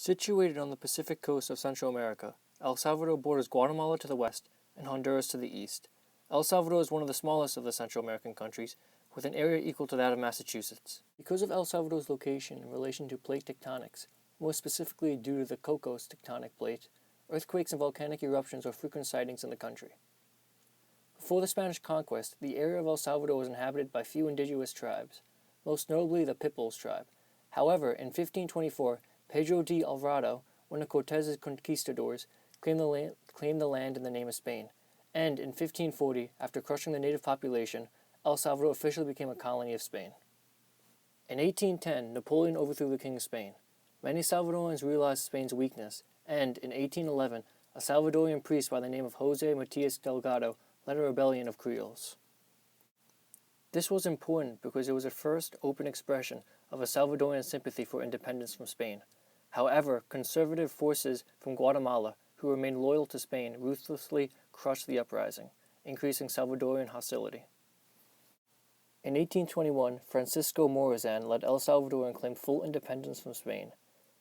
Situated on the Pacific coast of Central America, El Salvador borders Guatemala to the west and Honduras to the east. El Salvador is one of the smallest of the Central American countries, with an area equal to that of Massachusetts. Because of El Salvador's location in relation to plate tectonics, more specifically due to the Cocos tectonic plate, earthquakes and volcanic eruptions are frequent sightings in the country. Before the Spanish conquest, the area of El Salvador was inhabited by few indigenous tribes, most notably the Pipiles tribe. However, in 1524, Pedro de Alvarado, one of Cortez's conquistadors, claimed the land in the name of Spain, and in 1540, after crushing the native population, El Salvador officially became a colony of Spain. In 1810, Napoleon overthrew the King of Spain. Many Salvadorans realized Spain's weakness, and in 1811, a Salvadorian priest by the name of Jose Matias Delgado led a rebellion of Creoles. This was important because it was the first open expression of a Salvadorian sympathy for independence from Spain. However, conservative forces from Guatemala, who remained loyal to Spain, ruthlessly crushed the uprising, increasing Salvadorian hostility. In 1821, Francisco Morazan led El Salvador and claimed full independence from Spain.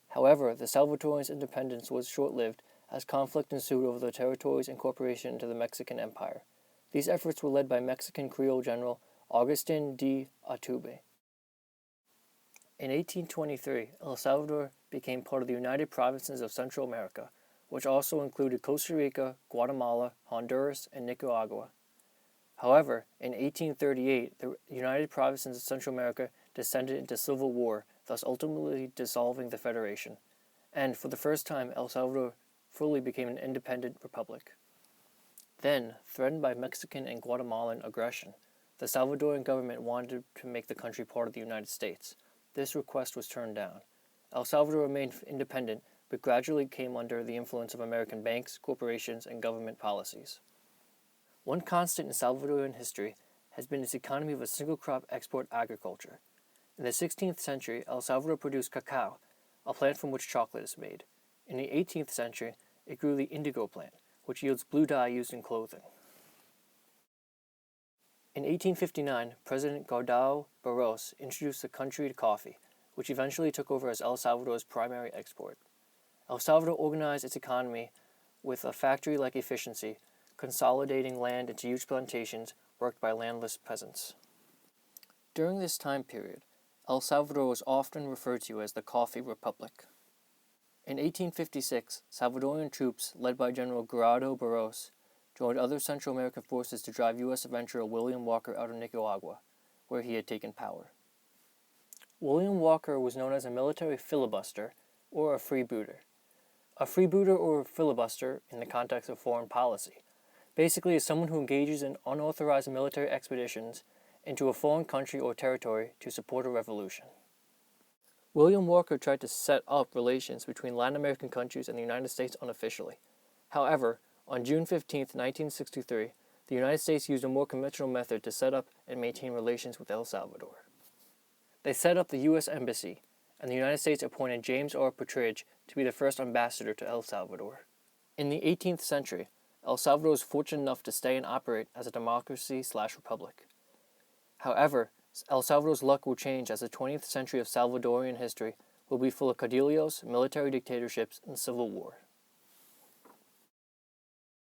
However, the Salvadorians' independence was short-lived as conflict ensued over the territory's incorporation into the Mexican Empire. These efforts were led by Mexican Creole General Agustin de Iturbide. In 1823, El Salvador became part of the United Provinces of Central America, which also included Costa Rica, Guatemala, Honduras, and Nicaragua. However, in 1838, the United Provinces of Central America descended into civil war, thus ultimately dissolving the federation, and for the first time El Salvador fully became an independent republic. Then, threatened by Mexican and Guatemalan aggression, the Salvadorian government wanted to make the country part of the United States. This request was turned down. El Salvador remained independent, but gradually came under the influence of American banks, corporations, and government policies. One constant in Salvadorian history has been its economy of a single-crop export agriculture. In the 16th century, El Salvador produced cacao, a plant from which chocolate is made. In the 18th century, it grew the indigo plant, which yields blue dye used in clothing. In 1859, President Gardao Barros introduced the country to coffee, which eventually took over as El Salvador's primary export. El Salvador organized its economy with a factory-like efficiency, consolidating land into huge plantations worked by landless peasants. During this time period, El Salvador was often referred to as the Coffee Republic. In 1856, Salvadorian troops, led by General Gardao Barros, joined other Central American forces to drive U.S. adventurer William Walker out of Nicaragua, where he had taken power. William Walker was known as a military filibuster or a freebooter. A freebooter or filibuster, in the context of foreign policy, basically is someone who engages in unauthorized military expeditions into a foreign country or territory to support a revolution. William Walker tried to set up relations between Latin American countries and the United States unofficially. However, on June 15, 1963, the United States used a more conventional method to set up and maintain relations with El Salvador. They set up the U.S. Embassy, and the United States appointed James R. Partridge to be the first ambassador to El Salvador. In the 18th century, El Salvador was fortunate enough to stay and operate as a democracy/republic. However, El Salvador's luck will change as the 20th century of Salvadorian history will be full of caudillos, military dictatorships, and civil war.